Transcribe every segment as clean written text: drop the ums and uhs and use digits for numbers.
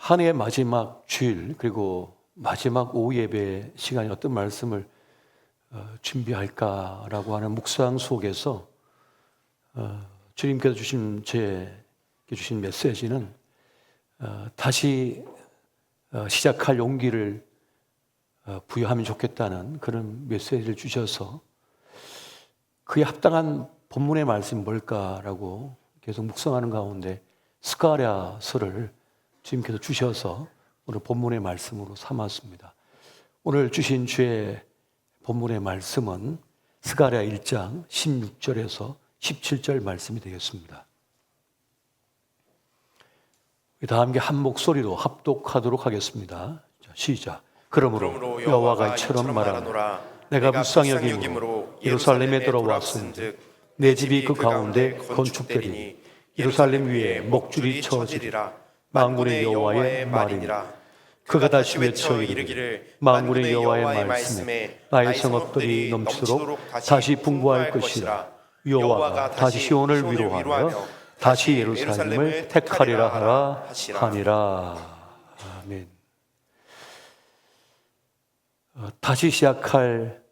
한 해의 마지막 주일 그리고 마지막 오후 예배 시간에 어떤 말씀을 준비할까라고 하는 묵상 속에서 주님께서 저에게 주신 메시지는 다시 시작할 용기를 부여하면 좋겠다는 그런 메시지를 주셔서 그에 합당한 본문의 말씀이 뭘까라고 계속 묵상하는 가운데 스가랴서를 주님께서 주셔서 오늘 본문의 말씀으로 삼았습니다. 오늘 주신 주의 본문의 말씀은 스가랴 1장 16절에서 17절 말씀이 되겠습니다. 다 함께 한 목소리로 합독하도록 하겠습니다. 자, 시작. 그러므로 여호와가 이처럼 말하노라. 내가 불쌍히 여김으로 예루살렘에 들어왔은즉 내 집이 그 가운데 건축되리니 예루살렘 위에 목줄이 쳐지리라. 만군의 여호와의 말이니라. 그가 다시 외쳐 이르기를 만군의 여호와의 말씀에 나의 성읍들이 넘치도록 다시 풍부할 것이라. 여호와가 다시 시온을 위로하며 다시 예루살렘을 택하리라 하라 하니라. 아멘. 다시 시작할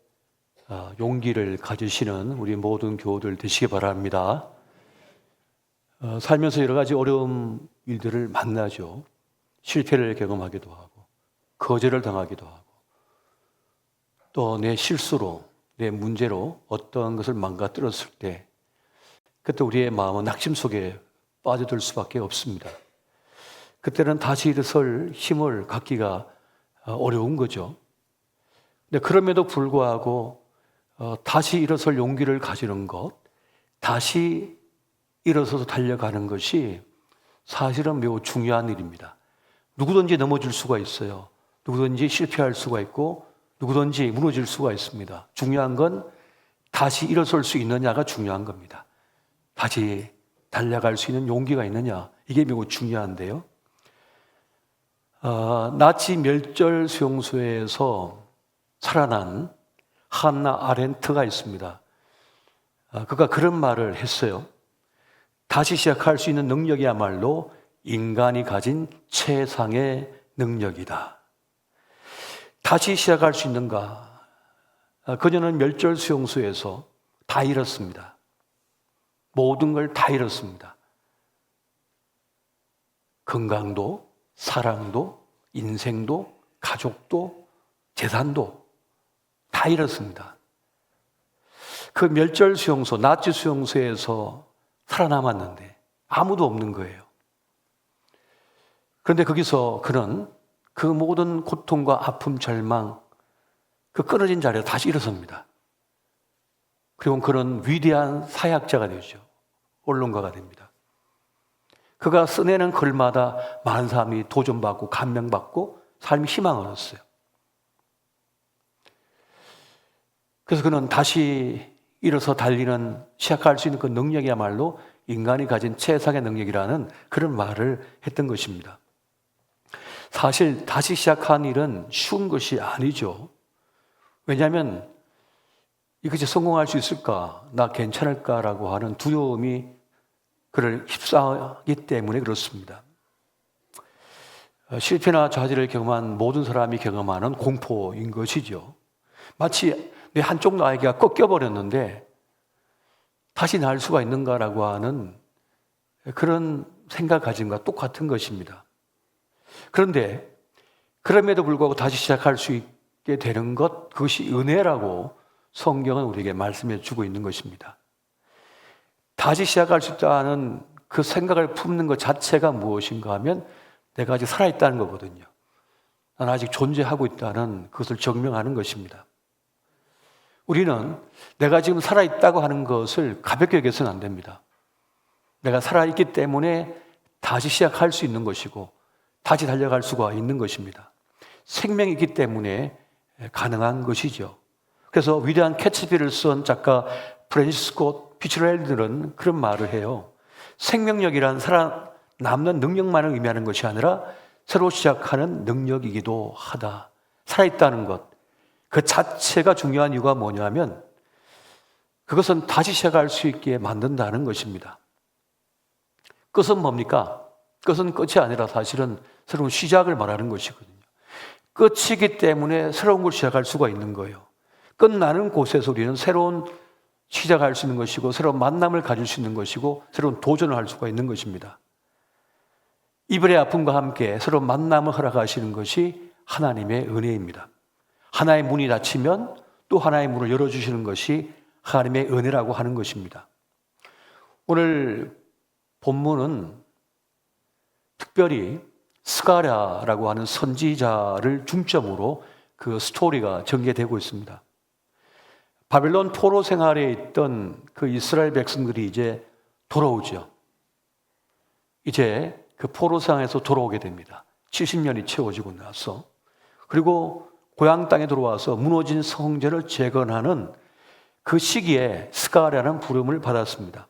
용기를 가지시는 우리 모든 교우들 되시기 바랍니다. 살면서 여러 가지 어려운 일들을 만나죠. 실패를 경험하기도 하고 거절을 당하기도 하고 또 내 실수로 내 문제로 어떠한 것을 망가뜨렸을 때 그때 우리의 마음은 낙심 속에 빠져들 수밖에 없습니다. 그때는 다시 일어설 힘을 갖기가 어려운 거죠. 근데 그럼에도 불구하고 다시 일어설 용기를 가지는 것, 다시 일어서서 달려가는 것이 사실은 매우 중요한 일입니다. 누구든지 넘어질 수가 있어요. 누구든지 실패할 수가 있고 누구든지 무너질 수가 있습니다. 중요한 건 다시 일어설 수 있느냐가 중요한 겁니다. 다시 달려갈 수 있는 용기가 있느냐, 이게 매우 중요한데요. 나치 멸절 수용소에서 살아난 한나 아렌트가 있습니다. 그가 그런 말을 했어요. 다시 시작할 수 있는 능력이야말로 인간이 가진 최상의 능력이다. 다시 시작할 수 있는가? 그녀는 멸절 수용소에서 다 잃었습니다. 모든 걸 다 잃었습니다. 건강도, 사랑도, 인생도, 가족도, 재산도 다 잃었습니다. 그 멸절 수용소, 나치 수용소에서 살아남았는데 아무도 없는 거예요. 그런데 거기서 그는 그 모든 고통과 아픔, 절망, 그 끊어진 자리에 다시 일어섭니다. 그리고 그는 위대한 사역자가 되죠. 언론가가 됩니다. 그가 써내는 글마다 많은 사람이 도전받고 감명받고 삶이 희망을 얻었어요. 그래서 그는 다시 일어서 달리는, 시작할 수 있는 그 능력이야말로 인간이 가진 최상의 능력이라는 그런 말을 했던 것입니다. 사실 다시 시작한 일은 쉬운 것이 아니죠. 왜냐하면 이것이 성공할 수 있을까? 나 괜찮을까라고 하는 두려움이 그를 휩싸기 때문에 그렇습니다. 실패나 좌절을 경험한 모든 사람이 경험하는 공포인 것이죠. 마치 내 한쪽 날개가 꺾여버렸는데 다시 날 수가 있는가라고 하는 그런 생각 가짐과 똑같은 것입니다. 그런데 그럼에도 불구하고 다시 시작할 수 있게 되는 것, 그것이 은혜라고 성경은 우리에게 말씀해 주고 있는 것입니다. 다시 시작할 수 있다는 그 생각을 품는 것 자체가 무엇인가 하면 내가 아직 살아있다는 거거든요. 나는 아직 존재하고 있다는 그것을 증명하는 것입니다. 우리는 내가 지금 살아있다고 하는 것을 가볍게 여겨서는 안 됩니다. 내가 살아있기 때문에 다시 시작할 수 있는 것이고 다시 달려갈 수가 있는 것입니다. 생명이 있기 때문에 가능한 것이죠. 그래서 위대한 캐츠비를 쓴 작가 프랜시스코 피츠렐드는 그런 말을 해요. 생명력이란 살아남는 능력만을 의미하는 것이 아니라 새로 시작하는 능력이기도 하다. 살아있다는 것, 그 자체가 중요한 이유가 뭐냐면 그것은 다시 시작할 수 있게 만든다는 것입니다. 끝은 뭡니까? 그것은 끝이 아니라 사실은 새로운 시작을 말하는 것이거든요. 끝이기 때문에 새로운 걸 시작할 수가 있는 거예요. 끝나는 곳에서 우리는 새로운 시작할 수 있는 것이고, 새로운 만남을 가질 수 있는 것이고, 새로운 도전을 할 수가 있는 것입니다. 이별의 아픔과 함께 새로운 만남을 허락하시는 것이 하나님의 은혜입니다. 하나의 문이 닫히면 또 하나의 문을 열어주시는 것이 하나님의 은혜라고 하는 것입니다. 오늘 본문은 특별히 스가랴라고 하는 선지자를 중점으로 그 스토리가 전개되고 있습니다. 바벨론 포로 생활에 있던 그 이스라엘 백성들이 이제 돌아오죠. 이제 그 포로상에서 돌아오게 됩니다. 70년이 채워지고 나서. 그리고 고향 땅에 들어와서 무너진 성전을 재건하는 그 시기에 스가랴라는 부름을 받았습니다.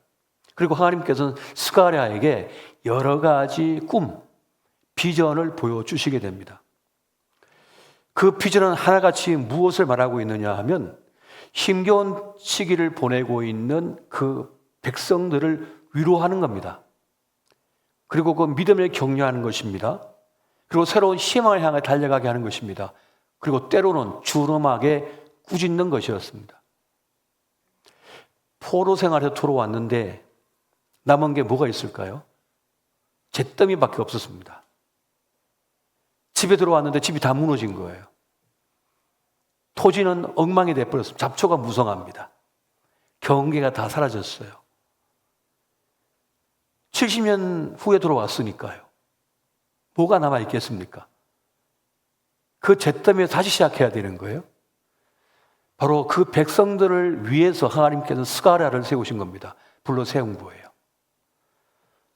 그리고 하나님께서는 스가랴에게 여러 가지 꿈, 비전을 보여주시게 됩니다. 그 비전은 하나같이 무엇을 말하고 있느냐 하면 힘겨운 시기를 보내고 있는 그 백성들을 위로하는 겁니다. 그리고 그 믿음을 격려하는 것입니다. 그리고 새로운 희망을 향해 달려가게 하는 것입니다. 그리고 때로는 주름하게 꾸짖는 것이었습니다. 포로 생활에서 돌아왔는데 남은 게 뭐가 있을까요? 잿더미밖에 없었습니다. 집에 들어왔는데 집이 다 무너진 거예요. 토지는 엉망이 돼버렸습니다. 잡초가 무성합니다. 경계가 다 사라졌어요. 70년 후에 들어왔으니까요. 뭐가 남아있겠습니까? 그 잿더미에서 다시 시작해야 되는 거예요. 바로 그 백성들을 위해서 하나님께서는 스가랴를 세우신 겁니다. 불러 세운 거예요.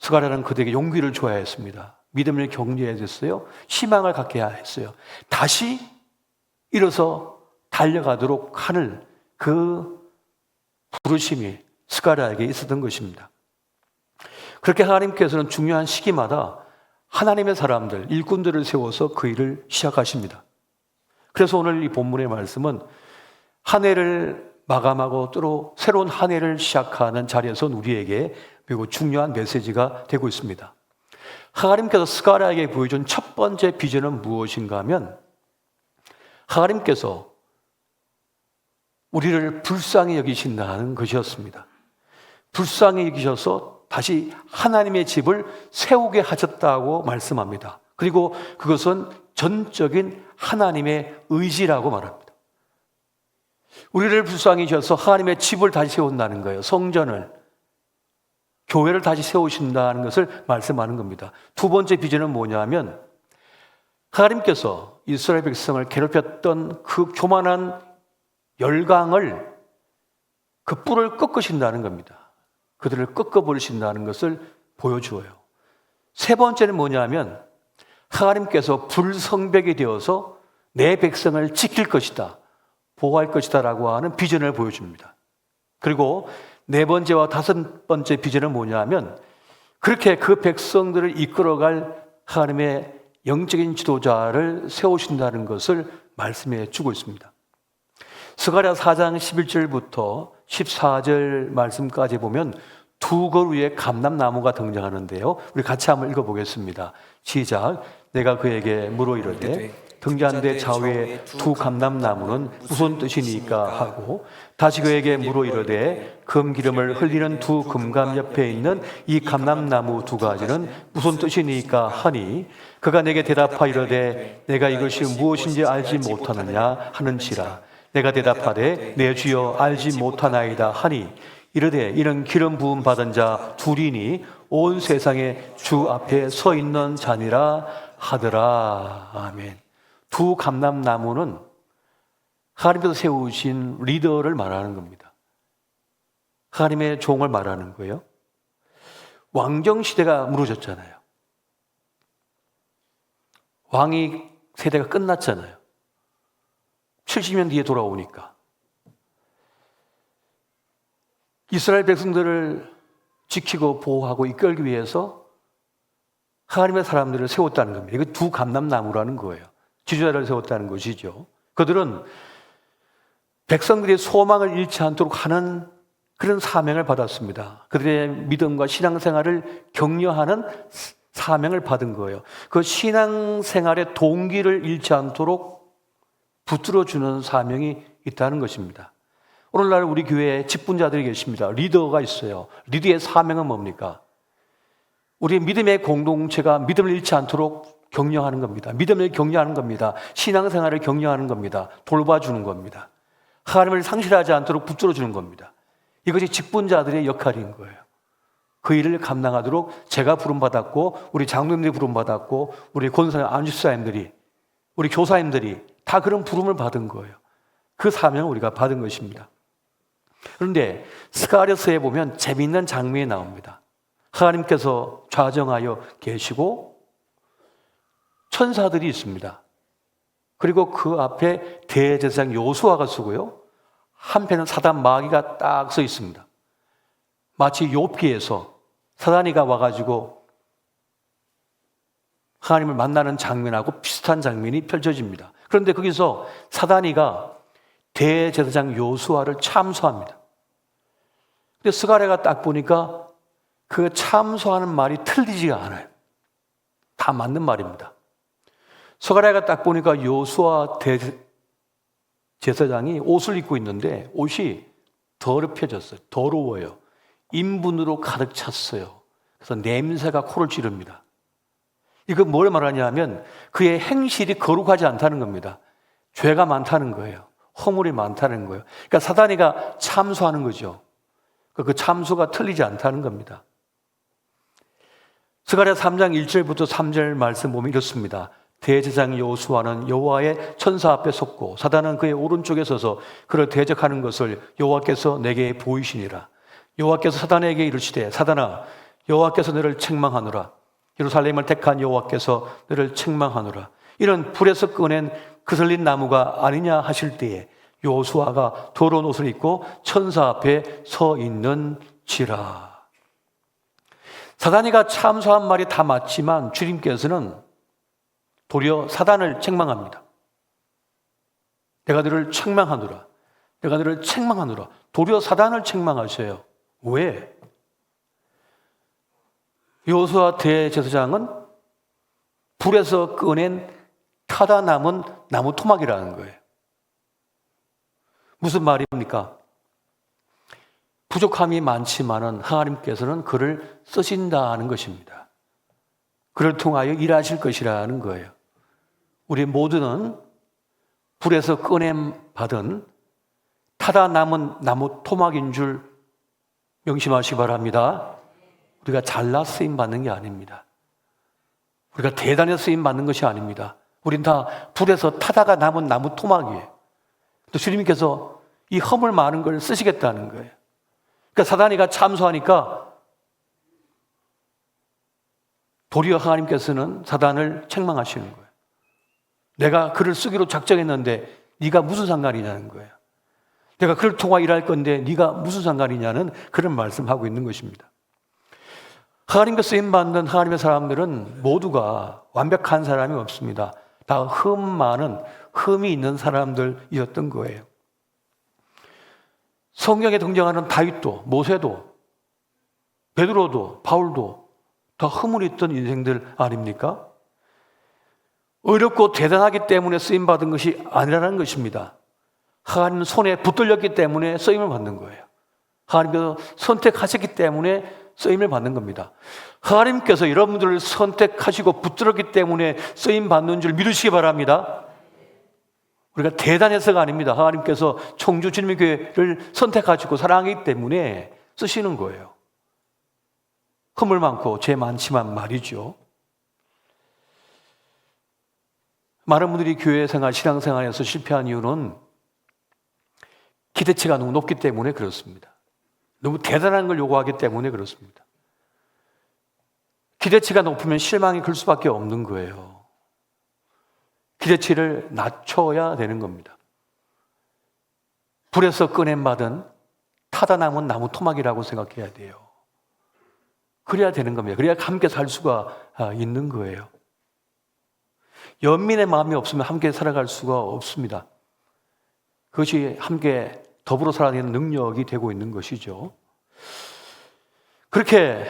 스가랴는 그들에게 용기를 줘야 했습니다. 믿음을 격려해야 했어요. 희망을 갖게 해야 했어요. 다시 일어서 달려가도록 하는 그 부르심이 스가랴에게 있었던 것입니다. 그렇게 하나님께서는 중요한 시기마다 하나님의 사람들, 일꾼들을 세워서 그 일을 시작하십니다. 그래서 오늘 이 본문의 말씀은 한 해를 마감하고 또 새로운 한 해를 시작하는 자리에서 우리에게 매우 중요한 메시지가 되고 있습니다. 하나님께서 스가랴에게 보여준 첫 번째 비전은 무엇인가 하면 하나님께서 우리를 불쌍히 여기신다는 것이었습니다. 불쌍히 여기셔서 다시 하나님의 집을 세우게 하셨다고 말씀합니다. 그리고 그것은 전적인 하나님의 의지라고 말합니다. 우리를 불쌍히 여기셔서 하나님의 집을 다시 세운다는 거예요. 성전을, 교회를 다시 세우신다는 것을 말씀하는 겁니다. 두 번째 비전은 뭐냐면 하나님께서 이스라엘 백성을 괴롭혔던 그 교만한 열강을 그 뿔을 꺾으신다는 겁니다. 그들을 꺾어버리신다는 것을 보여주어요. 세 번째는 뭐냐면 하나님께서 불성벽이 되어서 내 백성을 지킬 것이다, 보호할 것이다 라고 하는 비전을 보여줍니다. 그리고 네 번째와 다섯 번째 비전은 뭐냐면 그렇게 그 백성들을 이끌어갈 하나님의 영적인 지도자를 세우신다는 것을 말씀해 주고 있습니다. 스가랴 4장 11절부터 14절 말씀까지 보면 두 그루의 감람나무가 등장하는데요. 우리 같이 한번 읽어보겠습니다. 시작. 내가 그에게 물어 이르되 등잔대 좌우에 두 감람나무는 무슨 뜻이니까 하고 다시 그에게 물어 이르되 금기름을 흘리는 두 금감 옆에 있는 이 감람나무 두 가지는 무슨 뜻이니까 하니 그가 내게 대답하 이르되 내가 이것이 무엇인지 알지 못하느냐 하는지라. 내가 대답하되 내 주여 알지 못하나이다 하니 이르되 이는 기름 부음 받은 자 둘이니 온 세상에 주 앞에 서 있는 자니라 하더라. 아멘. 두 감람나무는 하나님께서 세우신 리더를 말하는 겁니다. 하나님의 종을 말하는 거예요. 왕정시대가 무너졌잖아요. 왕이 세대가 끝났잖아요. 70년 뒤에 돌아오니까 이스라엘 백성들을 지키고 보호하고 이끌기 위해서 하나님의 사람들을 세웠다는 겁니다. 이거 두 감람나무라는 거예요. 지도자를 세웠다는 것이죠. 그들은 백성들의 소망을 잃지 않도록 하는 그런 사명을 받았습니다. 그들의 믿음과 신앙생활을 격려하는 사명을 받은 거예요. 그 신앙생활의 동기를 잃지 않도록 붙들어주는 사명이 있다는 것입니다. 오늘날 우리 교회에 직분자들이 계십니다. 리더가 있어요. 리더의 사명은 뭡니까? 우리 믿음의 공동체가 믿음을 잃지 않도록 격려하는 겁니다. 믿음을 격려하는 겁니다. 신앙생활을 격려하는 겁니다. 돌봐주는 겁니다. 하나님을 상실하지 않도록 붙들어주는 겁니다. 이것이 직분자들의 역할인 거예요. 그 일을 감당하도록 제가 부름받았고, 우리 장로님들이 부름받았고, 우리 권사님, 안집사님들이, 우리 교사님들이 다 그런 부름을 받은 거예요. 그 사명을 우리가 받은 것입니다. 그런데 스가랴서에 보면 재미있는 장면이 나옵니다. 하나님께서 좌정하여 계시고 천사들이 있습니다. 그리고 그 앞에 대제사장 요수아가 서고요. 한편은 사단 마귀가 딱 서 있습니다. 마치 욥기에서 사단이가 와가지고 하나님을 만나는 장면하고 비슷한 장면이 펼쳐집니다. 그런데 거기서 사단이가 대제사장 요수아를 참소합니다. 근데 스가랴가 딱 보니까 그 참소하는 말이 틀리지가 않아요. 다 맞는 말입니다. 스가랴가 딱 보니까 요수아 대제사장이 옷을 입고 있는데 옷이 더럽혀졌어요. 더러워요. 인분으로 가득 찼어요. 그래서 냄새가 코를 찌릅니다. 이거 뭘 말하냐면 그의 행실이 거룩하지 않다는 겁니다. 죄가 많다는 거예요. 허물이 많다는 거예요. 그러니까 사단이가 참소하는 거죠. 그 참소가 틀리지 않다는 겁니다. 스가랴 3장 1절부터 3절 말씀 보면 이렇습니다. 대제사장 요수아는 여호와의 천사 앞에 섰고 사단은 그의 오른쪽에 서서 그를 대적하는 것을 여호와께서 내게 보이시니라. 여호와께서 사단에게 이르시되 사단아 여호와께서 너를 책망하노라. 예루살렘을 택한 여호와께서 너를 책망하노라. 이런 불에서 꺼낸 그슬린 나무가 아니냐 하실 때에 요수아가 더러운 옷을 입고 천사 앞에 서 있는지라. 사단이가 참소한 말이 다 맞지만 주님께서는 도리어 사단을 책망합니다. 내가 너를 책망하노라. 내가 너를 책망하노라. 도리어 사단을 책망하셔요. 왜? 요수아 대제사장은 불에서 꺼낸 타다 남은 나무 토막이라는 거예요. 무슨 말입니까? 부족함이 많지만은 하나님께서는 그를 쓰신다는 것입니다. 그를 통하여 일하실 것이라는 거예요. 우리 모두는 불에서 꺼냄 받은 타다 남은 나무 토막인 줄 명심하시기 바랍니다. 우리가 잘나 쓰임 받는 게 아닙니다. 우리가 대단해 쓰임 받는 것이 아닙니다. 우린 다 불에서 타다가 남은 나무 토막이에요. 또 주님께서 이 허물 많은 걸 쓰시겠다는 거예요. 그러니까 사단이가 참소하니까 도리어 하나님께서는 사단을 책망하시는 거예요. 내가 그를 쓰기로 작정했는데 네가 무슨 상관이냐는 거예요. 내가 그를 통하 일할 건데 네가 무슨 상관이냐는 그런 말씀하고 있는 것입니다. 하나님께 쓰임받는 하나님의 사람들은 모두가 완벽한 사람이 없습니다. 다 흠이 있는 사람들이었던 거예요. 성경에 등장하는 다윗도, 모세도, 베드로도, 바울도 다 허물이 있던 인생들 아닙니까? 어렵고 대단하기 때문에 쓰임받은 것이 아니라는 것입니다. 하나님 손에 붙들렸기 때문에 쓰임을 받는 거예요. 하나님께서 선택하셨기 때문에 쓰임을 받는 겁니다. 하나님께서 여러분들을 선택하시고 붙들었기 때문에 쓰임 받는 줄 믿으시기 바랍니다. 우리가 대단해서가 아닙니다. 하나님께서 청주 주님의 교회를 선택하시고 사랑하기 때문에 쓰시는 거예요. 허물 많고 죄 많지만 말이죠. 많은 분들이 교회 생활, 신앙생활에서 실패한 이유는 기대치가 너무 높기 때문에 그렇습니다. 너무 대단한 걸 요구하기 때문에 그렇습니다. 기대치가 높으면 실망이 클 수밖에 없는 거예요. 기대치를 낮춰야 되는 겁니다. 불에서 꺼낸 받은 타다 남은 나무 토막이라고 생각해야 돼요. 그래야 되는 겁니다. 그래야 함께 살 수가 있는 거예요. 연민의 마음이 없으면 함께 살아갈 수가 없습니다. 그것이 함께 더불어 살아야 되는 능력이 되고 있는 것이죠. 그렇게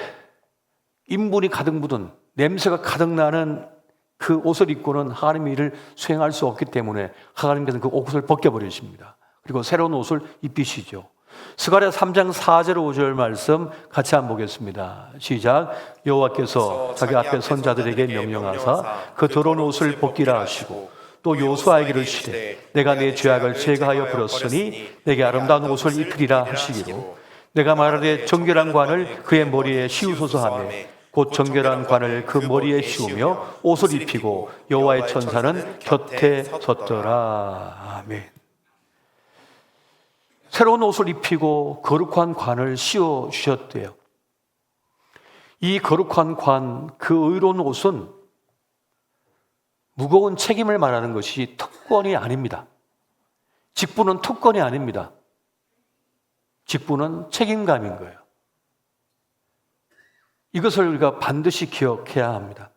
인분이 가득 묻은 냄새가 가득 나는 그 옷을 입고는 하나님의 일을 수행할 수 없기 때문에 하나님께서는 그 옷을 벗겨버리십니다. 그리고 새로운 옷을 입히시죠. 스가랴 3장 4절 5절 말씀 같이 한번 보겠습니다. 시작. 여호와께서 자기 앞에 선자들에게 명령하사 그 더러운 옷을 벗기라 하시고 또 요수아에게 이르시되 내가 내 죄악을 제거하여 버렸으니 내게 아름다운 옷을 입히리라 하시기로 내가 말하되 정결한 관을 그의 머리에 씌우소서 하며 곧 정결한 관을 그 머리에 씌우며 옷을 입히고 여호와의 천사는 곁에 섰더라. 아멘. 새로운 옷을 입히고 거룩한 관을 씌워 주셨대요. 이 거룩한 관, 그 의로운 옷은 무거운 책임을 말하는 것이 특권이 아닙니다. 직분은 특권이 아닙니다. 직분은 책임감인 거예요. 이것을 우리가 반드시 기억해야 합니다.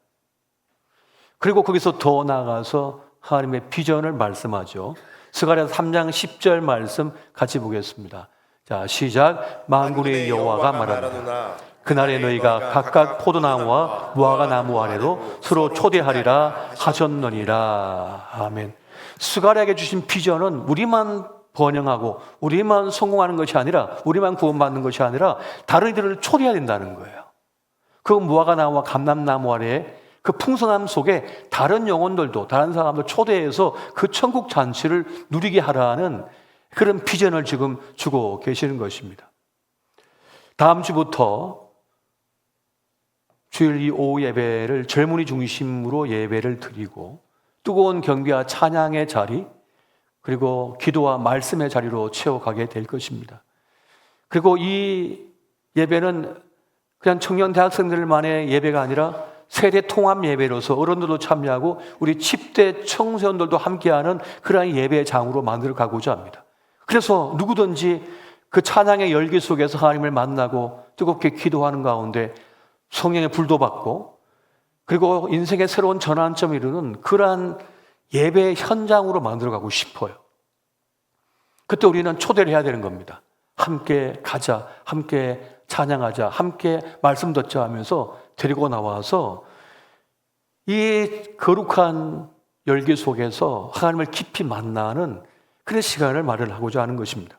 그리고 거기서 더 나아가서 하나님의 비전을 말씀하죠. 스가랴 3장 10절 말씀 같이 보겠습니다. 자, 시작. 만군의 여호와가 말하노라. 그날에 너희가 각각 포도나무와 무화과 나무 아래로 서로 초대하리라 하셨느니라. 아멘. 스가랴에게 주신 비전은 우리만 번영하고 우리만 성공하는 것이 아니라, 우리만 구원받는 것이 아니라 다른 이들을 초대해야 된다는 거예요. 그 무화과 나무와 감람나무 아래에 그 풍성함 속에 다른 영혼들도, 다른 사람들 초대해서 그 천국 잔치를 누리게 하라는 그런 비전을 지금 주고 계시는 것입니다. 다음 주부터 주일 이 오후 예배를 젊은이 중심으로 예배를 드리고 뜨거운 경배와 찬양의 자리, 그리고 기도와 말씀의 자리로 채워가게 될 것입니다. 그리고 이 예배는 그냥 청년 대학생들만의 예배가 아니라 세대 통합 예배로서 어른들도 참여하고 우리 10대 청소년들도 함께하는 그러한 예배의 장으로 만들어 가고자 합니다. 그래서 누구든지 그 찬양의 열기 속에서 하나님을 만나고 뜨겁게 기도하는 가운데 성령의 불도 받고, 그리고 인생의 새로운 전환점을 이루는 그러한 예배의 현장으로 만들어 가고 싶어요. 그때 우리는 초대를 해야 되는 겁니다. 함께 가자, 함께 찬양하자, 함께 말씀 듣자 하면서 데리고 나와서 이 거룩한 열기 속에서 하나님을 깊이 만나는 그런 시간을 마련하고자 하는 것입니다.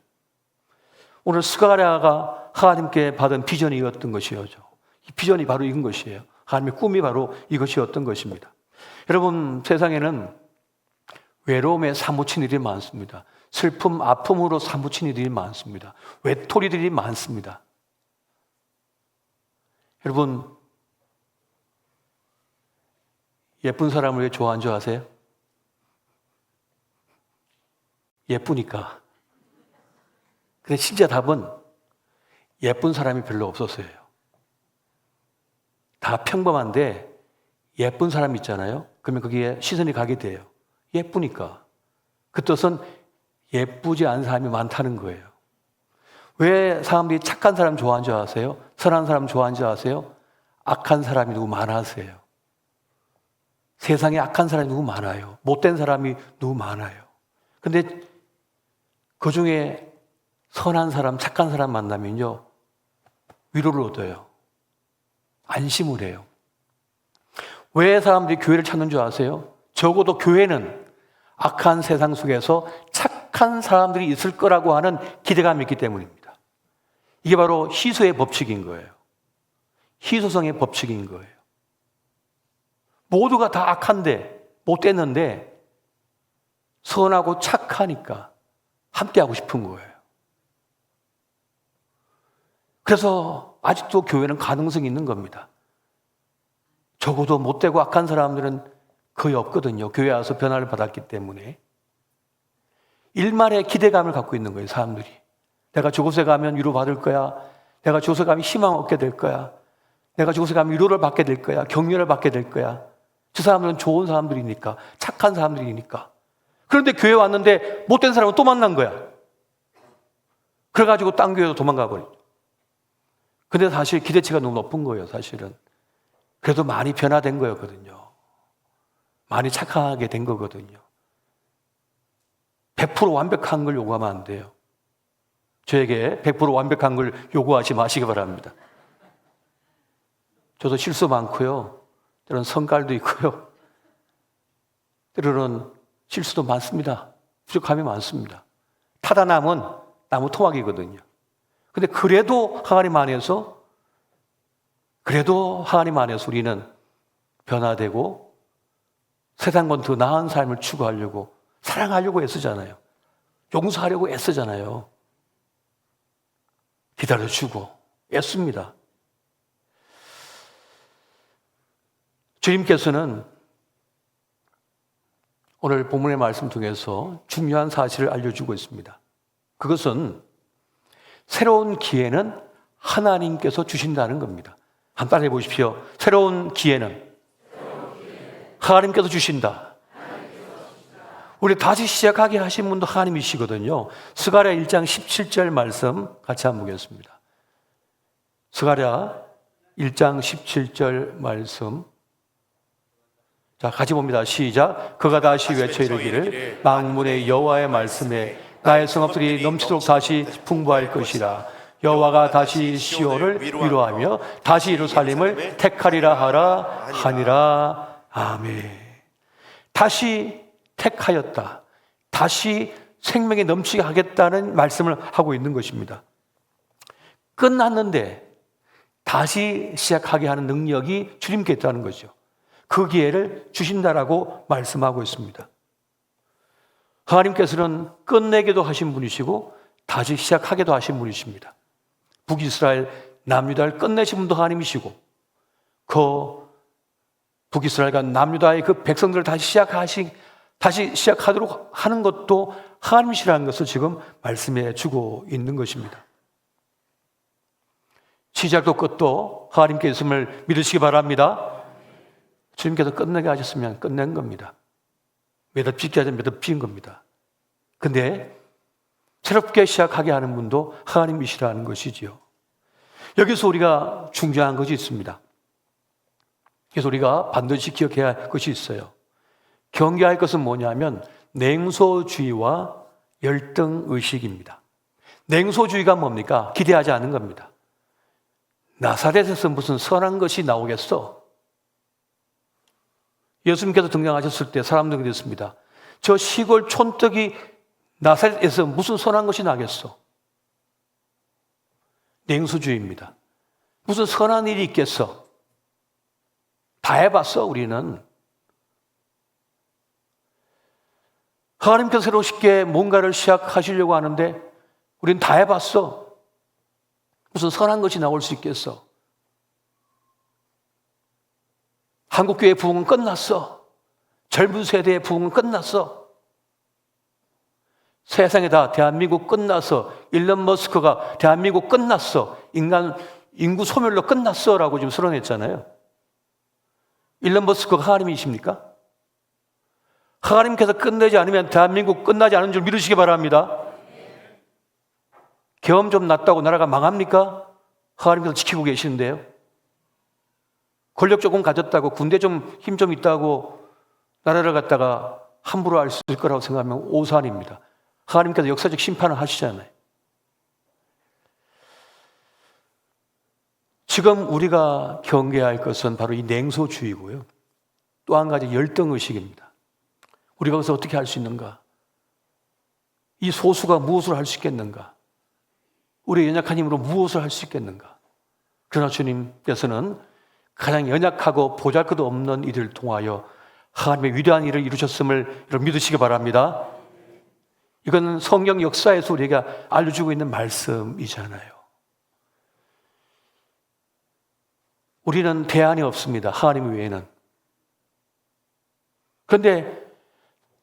오늘 스가랴가 하나님께 받은 비전이 이었던 것이죠. 이 비전이 바로 이건 것이에요. 하나님의 꿈이 바로 이것이었던 것입니다. 여러분, 세상에는 외로움에 사무친 일이 많습니다. 슬픔, 아픔으로 사무친 일이 많습니다. 외톨이들이 많습니다. 여러분, 예쁜 사람을 왜 좋아하는 줄 아세요? 예쁘니까. 근데 진짜 답은 예쁜 사람이 별로 없었어요. 다 평범한데 예쁜 사람 있잖아요. 그러면 거기에 시선이 가게 돼요. 예쁘니까. 그 뜻은 예쁘지 않은 사람이 많다는 거예요. 왜 사람들이 착한 사람 좋아하는 줄 아세요? 선한 사람 좋아하는 줄 아세요? 악한 사람이 누구 많아서요. 세상에 악한 사람이 누구 많아요. 못된 사람이 누구 많아요. 근데 그 중에 선한 사람, 착한 사람 만나면요, 위로를 얻어요. 안심을 해요. 왜 사람들이 교회를 찾는 줄 아세요? 적어도 교회는 악한 세상 속에서 착한 사람들이 있을 거라고 하는 기대감이 있기 때문입니다. 이게 바로 희소의 법칙인 거예요. 희소성의 법칙인 거예요. 모두가 다 악한데, 못됐는데 선하고 착하니까 함께하고 싶은 거예요. 그래서 아직도 교회는 가능성이 있는 겁니다. 적어도 못되고 악한 사람들은 거의 없거든요. 교회 와서 변화를 받았기 때문에. 일말의 기대감을 갖고 있는 거예요, 사람들이. 내가 저곳에 가면 위로받을 거야. 내가 저곳에 가면 희망을 얻게 될 거야. 내가 저곳에 가면 위로를 받게 될 거야. 격려를 받게 될 거야. 저 사람들은 좋은 사람들이니까, 착한 사람들이니까. 그런데 교회 왔는데 못된 사람은 또 만난 거야. 그래가지고 딴 교회로 도망가 버려. 근데 사실 기대치가 너무 높은 거예요, 사실은. 그래도 많이 변화된 거였거든요. 많이 착하게 된 거거든요. 100% 완벽한 걸 요구하면 안 돼요. 저에게 100% 완벽한 걸 요구하지 마시기 바랍니다. 저도 실수 많고요. 때로는 성깔도 있고요. 때로는 실수도 많습니다. 부족함이 많습니다. 타다남은 나무 토막이거든요. 근데 그래도 하나님 안에서 우리는 변화되고 세상보다 더 나은 삶을 추구하려고, 사랑하려고 애쓰잖아요. 용서하려고 애쓰잖아요. 기다려주고 애씁니다. 주님께서는 오늘 본문의 말씀 중에서 중요한 사실을 알려주고 있습니다. 그것은 새로운 기회는 하나님께서 주신다는 겁니다. 한번 따라해 보십시오. 새로운 기회는 하나님께서 주신다. 우리 다시 시작하게 하신 분도 하나님이시거든요. 스가랴 1장 17절 말씀 같이 한번 보겠습니다. 스가랴 1장 17절 말씀. 자, 같이 봅니다. 시작. 그가 다시 외쳐 이르기를 만군의 여호와의 말씀에 나의 성읍들이 넘치도록 다시 풍부할 것이라. 여호와가 다시 시온을 위로하며 다시 예루살렘을 택하리라 하니라. 아멘. 다시 택하였다. 다시 생명에 넘치게 하겠다는 말씀을 하고 있는 것입니다. 끝났는데 다시 시작하게 하는 능력이 주님께 있다는 거죠. 그 기회를 주신다라고 말씀하고 있습니다. 하나님께서는 끝내기도 하신 분이시고 다시 시작하기도 하신 분이십니다. 북이스라엘, 남유다를 끝내신 분도 하나님이시고 그 북이스라엘과 남유다의 그 백성들을 다시 시작하도록 하는 것도 하나님이시라는 것을 지금 말씀해 주고 있는 것입니다. 시작도 끝도 하나님께 있음을 믿으시기 바랍니다. 주님께서 끝내게 하셨으면 끝낸 겁니다. 매듭짓게 하자면 매듭진 겁니다. 근데 새롭게 시작하게 하는 분도 하나님이시라는 것이지요. 여기서 우리가 중요한 것이 있습니다. 그래서 우리가 반드시 기억해야 할 것이 있어요. 경계할 것은 뭐냐면 냉소주의와 열등의식입니다. 냉소주의가 뭡니까? 기대하지 않는 겁니다. 나사렛에서 무슨 선한 것이 나오겠어? 예수님께서 등장하셨을 때 사람들이 그랬습니다. 저 시골 촌뜨기 나사렛에서 무슨 선한 것이 나겠어? 냉소주의입니다. 무슨 선한 일이 있겠어? 다 해봤어, 우리는. 하나님께서 새롭게 뭔가를 시작하시려고 하는데 우리는 다 해봤어. 무슨 선한 것이 나올 수 있겠어? 한국교회 부흥은 끝났어. 젊은 세대의 부흥은 끝났어. 세상에 다 대한민국 끝났어. 일론 머스크가 대한민국 끝났어. 인구 소멸로 끝났어. 라고 지금 선언했잖아요. 일론 머스크가 하나님이십니까? 하나님께서 끝내지 않으면 대한민국 끝나지 않은 줄 믿으시기 바랍니다. 경험 좀 났다고 나라가 망합니까? 하나님께서 지키고 계시는데요. 권력 조금 가졌다고, 군대 좀 힘 좀 있다고 나라를 갖다가 함부로 할 수 있을 거라고 생각하면 오산입니다. 하나님께서 역사적 심판을 하시잖아요. 지금 우리가 경계할 것은 바로 이 냉소주의고요. 또 한 가지 열등의식입니다. 우리가 그래서 어떻게 할 수 있는가? 이 소수가 무엇을 할 수 있겠는가? 우리 연약한 힘으로 무엇을 할 수 있겠는가? 그러나 주님께서는 가장 연약하고 보잘것도 없는 이들을 통하여 하나님의 위대한 일을 이루셨음을 여러분 믿으시기 바랍니다. 이건 성경 역사에서 우리가 알려주고 있는 말씀이잖아요. 우리는 대안이 없습니다. 하나님 외에는. 그런데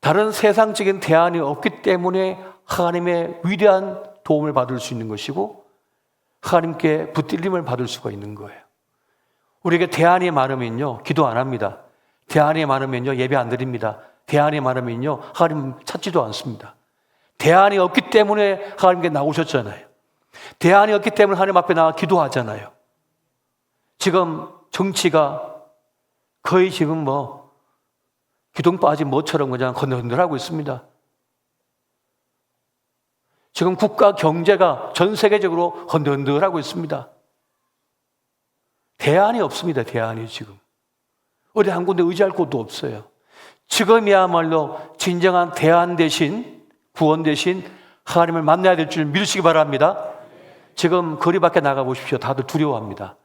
다른 세상적인 대안이 없기 때문에 하나님의 위대한 도움을 받을 수 있는 것이고 하나님께 붙들림을 받을 수가 있는 거예요. 우리에게 대안이 많으면요 기도 안 합니다. 대안이 많으면요 예배 안 드립니다. 대안이 많으면요 하나님 찾지도 않습니다. 대안이 없기 때문에 하나님께 나오셨잖아요. 대안이 없기 때문에 하나님 앞에 나와 기도하잖아요. 지금 정치가 거의 지금 기둥 빠진 뭐처럼 그냥 흔들흔들하고 있습니다. 지금 국가 경제가 전 세계적으로 흔들흔들하고 있습니다. 대안이 없습니다. 대안이 지금. 어디 한 군데 의지할 곳도 없어요. 지금이야말로 진정한 대안 대신, 구원 대신 하나님을 만나야 될 줄 믿으시기 바랍니다. 지금 거리 밖에 나가보십시오. 다들 두려워합니다.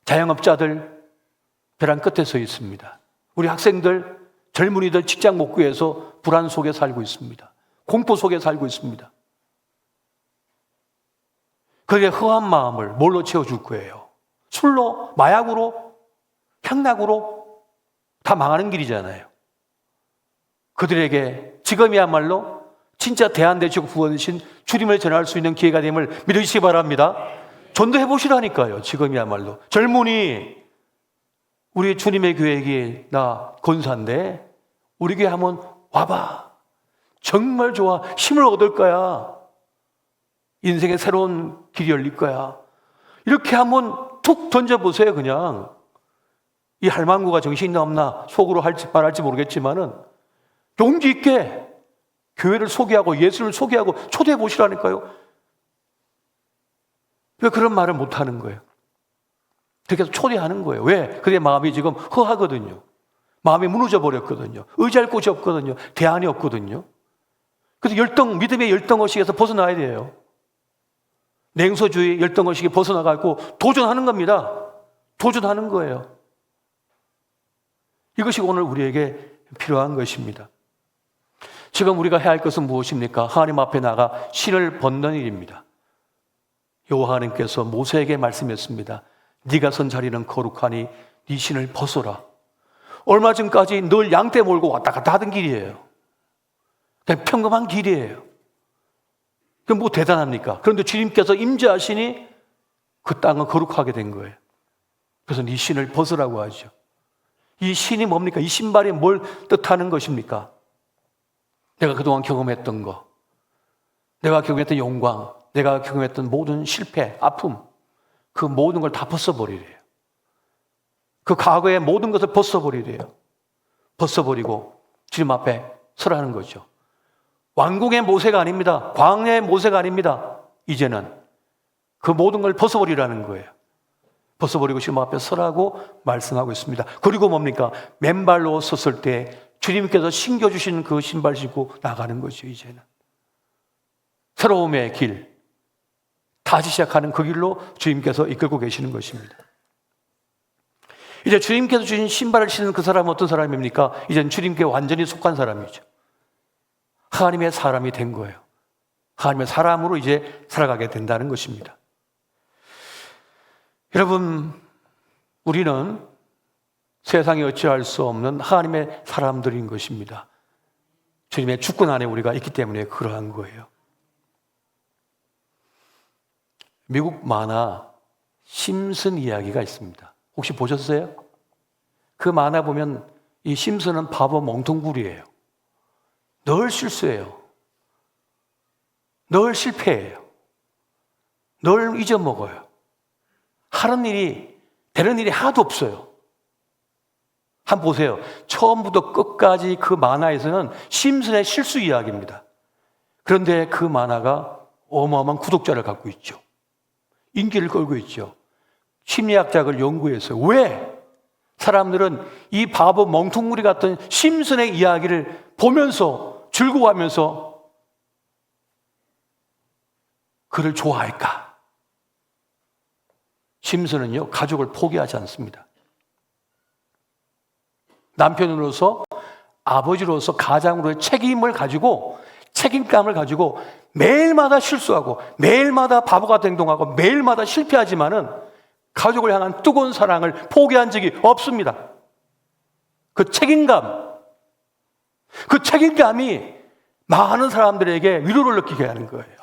자영업자들 벼랑 끝에 서 있습니다. 우리 학생들, 젊은이들 직장 못 구해서 불안 속에 살고 있습니다. 공포 속에 살고 있습니다. 그의 허한 마음을 뭘로 채워줄 거예요? 술로, 마약으로, 향락으로 다 망하는 길이잖아요. 그들에게 지금이야말로 진짜 대안되시고 구원이신 주님을 전할 수 있는 기회가 됨을 믿으시기 바랍니다. 전도해 보시라니까요. 지금이야말로 젊은이, 우리 주님의 교회에 나 권사인데 우리 교회 한번 와봐. 정말 좋아. 힘을 얻을 거야. 인생의 새로운 길이 열릴 거야. 이렇게 한번 툭 던져보세요. 그냥 이 할망구가 정신이 없나 속으로 할지 말할지 모르겠지만은 용기 있게 교회를 소개하고 예수를 소개하고 초대해 보시라니까요. 왜 그런 말을 못하는 거예요? 그렇게 해서 초대하는 거예요. 왜? 그의 마음이 지금 허하거든요. 마음이 무너져 버렸거든요. 의지할 곳이 없거든요. 대안이 없거든요. 그래서 믿음의 열등의식에서 벗어나야 돼요. 냉소주의 열등의식에 벗어나가고 도전하는 겁니다. 도전하는 거예요. 이것이 오늘 우리에게 필요한 것입니다. 지금 우리가 해야 할 것은 무엇입니까? 하나님 앞에 나가 신을 벗는 일입니다. 여호와 하나님께서 모세에게 말씀했습니다. 네가 선 자리는 거룩하니 네 신을 벗어라. 얼마 전까지 늘 양떼 몰고 왔다 갔다 하던 길이에요. 그냥 평범한 길이에요. 그럼 뭐 대단합니까? 그런데 주님께서 임재하시니 그 땅은 거룩하게 된 거예요. 그래서 네 신을 벗으라고 하죠. 이 신이 뭡니까? 이 신발이 뭘 뜻하는 것입니까? 내가 그동안 경험했던 거, 내가 경험했던 영광, 내가 경험했던 모든 실패, 아픔, 그 모든 걸 다 벗어버리래요. 그 과거의 모든 것을 벗어버리래요. 벗어버리고 주님 앞에 서라는 거죠. 왕궁의 모세가 아닙니다. 광야의 모세가 아닙니다. 이제는 그 모든 걸 벗어버리라는 거예요. 벗어버리고 주님 앞에 서라고 말씀하고 있습니다. 그리고 뭡니까? 맨발로 섰을 때 주님께서 신겨주신 그 신발 신고 나가는 거죠. 이제는 새로움의 길, 다시 시작하는 그 길로 주님께서 이끌고 계시는 것입니다. 이제 주님께서 주신 신발을 신는 그 사람은 어떤 사람입니까? 이제는 주님께 완전히 속한 사람이죠. 하나님의 사람이 된 거예요. 하나님의 사람으로 이제 살아가게 된다는 것입니다. 여러분, 우리는 세상에 어찌할 수 없는 하나님의 사람들인 것입니다. 주님의 주권 안에 우리가 있기 때문에 그러한 거예요. 미국 만화 심슨 이야기가 있습니다. 혹시 보셨어요? 그 만화 보면 이 심슨은 바보 멍텅구리예요. 늘 실수해요. 늘 실패해요. 늘 잊어먹어요. 되는 일이 하나도 없어요. 한번 보세요. 처음부터 끝까지 그 만화에서는 심슨의 실수 이야기입니다. 그런데 그 만화가 어마어마한 구독자를 갖고 있죠. 인기를 끌고 있죠. 심리학자를 연구해서 왜 사람들은 이 바보 멍텅구리 같은 심슨의 이야기를 보면서 즐거워하면서 그를 좋아할까? 심슨은요, 가족을 포기하지 않습니다. 남편으로서, 아버지로서, 가장으로의 책임감을 가지고 매일마다 실수하고 매일마다 바보 같은 행동하고 매일마다 실패하지만은 가족을 향한 뜨거운 사랑을 포기한 적이 없습니다. 그 책임감이 많은 사람들에게 위로를 느끼게 하는 거예요.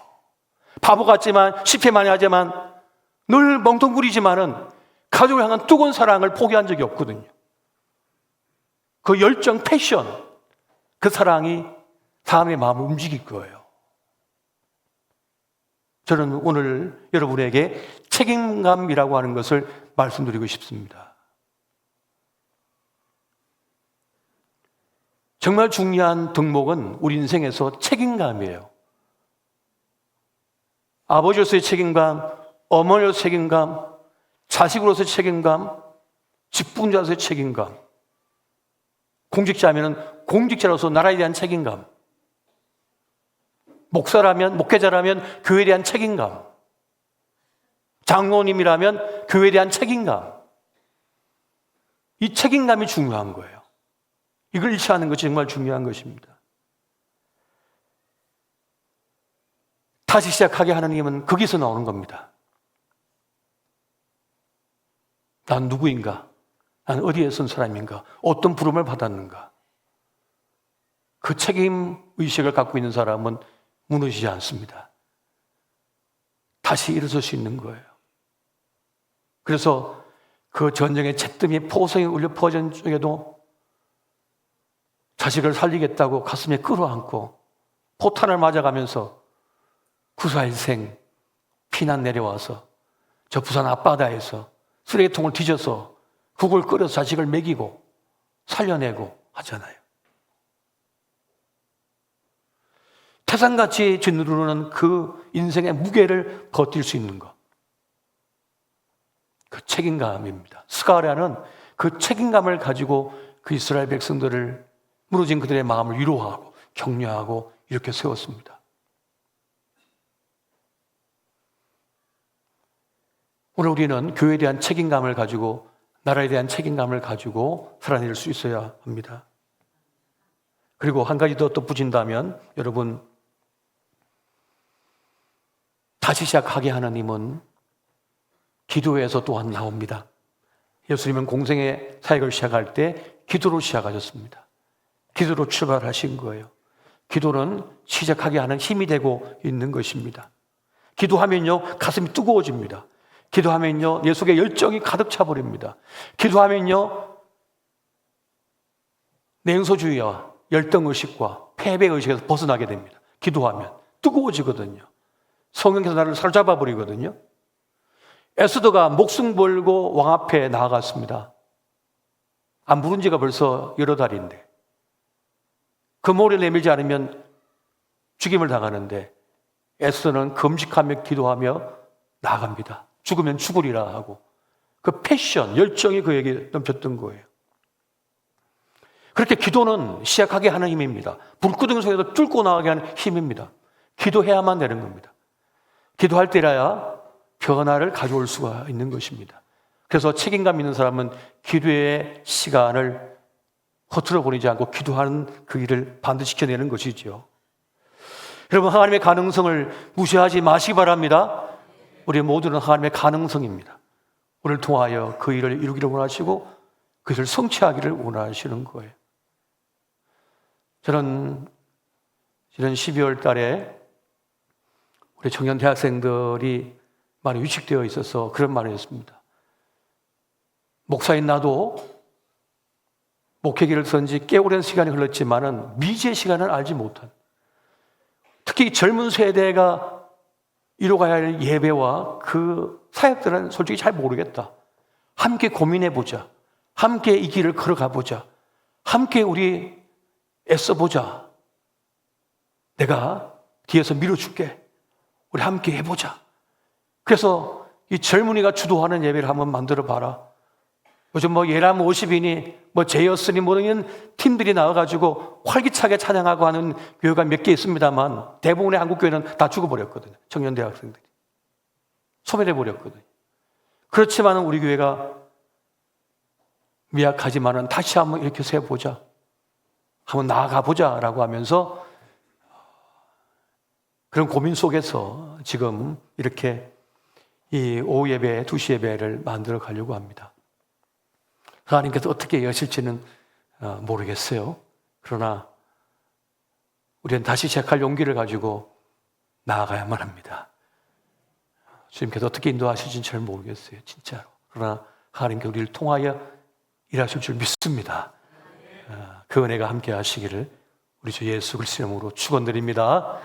바보 같지만 실패 많이 하지만 늘 멍텅구리지만은 가족을 향한 뜨거운 사랑을 포기한 적이 없거든요. 그 열정, 패션, 그 사랑이 사람의 마음을 움직일 거예요. 저는 오늘 여러분에게 책임감이라고 하는 것을 말씀드리고 싶습니다. 정말 중요한 덕목은 우리 인생에서 책임감이에요. 아버지로서의 책임감, 어머니로서의 책임감, 자식으로서의 책임감, 직분자로서의 책임감, 공직자면 공직자로서 나라에 대한 책임감, 목회자라면 교회에 대한 책임감, 장로님이라면 교회에 대한 책임감. 이 책임감이 중요한 거예요. 이걸 일치하는 것이 정말 중요한 것입니다. 다시 시작하게 하나님은 거기서 나오는 겁니다. 난 누구인가? 난 어디에 선 사람인가? 어떤 부름을 받았는가? 그 책임 의식을 갖고 있는 사람은 무너지지 않습니다. 다시 일어설 수 있는 거예요. 그래서 그 전쟁의 잿더미 포성이 울려 퍼진 중에도 자식을 살리겠다고 가슴에 끌어안고 포탄을 맞아가면서 구사일생 피난 내려와서 저 부산 앞바다에서 쓰레기통을 뒤져서 국을 끓여서 자식을 먹이고 살려내고 하잖아요. 태산같이 짓누르는 그 인생의 무게를 버틸 수 있는 것, 그 책임감입니다. 스가랴는 그 책임감을 가지고 그 이스라엘 백성들을, 무너진 그들의 마음을 위로하고 격려하고 이렇게 세웠습니다. 오늘 우리는 교회에 대한 책임감을 가지고, 나라에 대한 책임감을 가지고 살아낼 수 있어야 합니다. 그리고 한 가지 더 덧붙인다면, 여러분, 다시 시작하게 하나님은 기도에서 또한 나옵니다. 예수님은 공생의 사역을 시작할 때 기도로 시작하셨습니다. 기도로 출발하신 거예요. 기도는 시작하게 하는 힘이 되고 있는 것입니다. 기도하면요, 가슴이 뜨거워집니다. 기도하면요, 내 속에 열정이 가득 차버립니다. 기도하면요, 냉소주의와 열등의식과 패배의식에서 벗어나게 됩니다. 기도하면 뜨거워지거든요. 성령께서 나를 사로잡아 버리거든요. 에스더가 목숨 걸고 왕 앞에 나아갔습니다. 안 부른 지가 벌써 여러 달인데, 그 모를 내밀지 않으면 죽임을 당하는데 에스더는 금식하며 기도하며 나아갑니다. 죽으면 죽으리라 하고, 그 패션, 열정이 그에게 넘쳤던 거예요. 그렇게 기도는 시작하게 하는 힘입니다. 불구덩이 속에서 뚫고 나가게 하는 힘입니다. 기도해야만 되는 겁니다. 기도할 때라야 변화를 가져올 수가 있는 것입니다. 그래서 책임감 있는 사람은 기도의 시간을 허투루 보내지 않고 기도하는 그 일을 반드시 지켜내는 것이죠. 여러분, 하나님의 가능성을 무시하지 마시기 바랍니다. 우리 모두는 하나님의 가능성입니다. 우리를 통하여 그 일을 이루기를 원하시고 그것을 성취하기를 원하시는 거예요. 저는 지난 12월 달에 우리 청년 대학생들이 많이 위축되어 있어서 그런 말을 했습니다. 목사인 나도 목회기를 쓴 지 꽤 오랜 시간이 흘렀지만은 미지의 시간을 알지 못한, 특히 젊은 세대가 이루어가야 할 예배와 그 사역들은 솔직히 잘 모르겠다. 함께 고민해보자. 함께 이 길을 걸어가보자. 함께 우리 애써보자. 내가 뒤에서 밀어줄게. 우리 함께 해보자. 그래서 이 젊은이가 주도하는 예배를 한번 만들어 봐라. 요즘 예람 50인이 제이어스니 이런 팀들이 나와가지고 활기차게 찬양하고 하는 교회가 몇 개 있습니다만 대부분의 한국 교회는 다 죽어버렸거든요. 청년 대학생들이 소멸해버렸거든요. 그렇지만 우리 교회가 미약하지만은 다시 한번 이렇게 세보자, 한번 나아가보자라고 하면서 그런 고민 속에서 지금 이렇게 이 오후 예배, 2시 예배를 만들어 가려고 합니다. 하나님께서 어떻게 여실지는 모르겠어요. 그러나 우리는 다시 시작할 용기를 가지고 나아가야만 합니다. 주님께서 어떻게 인도하실지는 잘 모르겠어요, 진짜로. 그러나 하나님께서 우리를 통하여 일하실 줄 믿습니다. 그 은혜가 함께 하시기를 우리 주 예수 그리스도 이름으로 축원드립니다.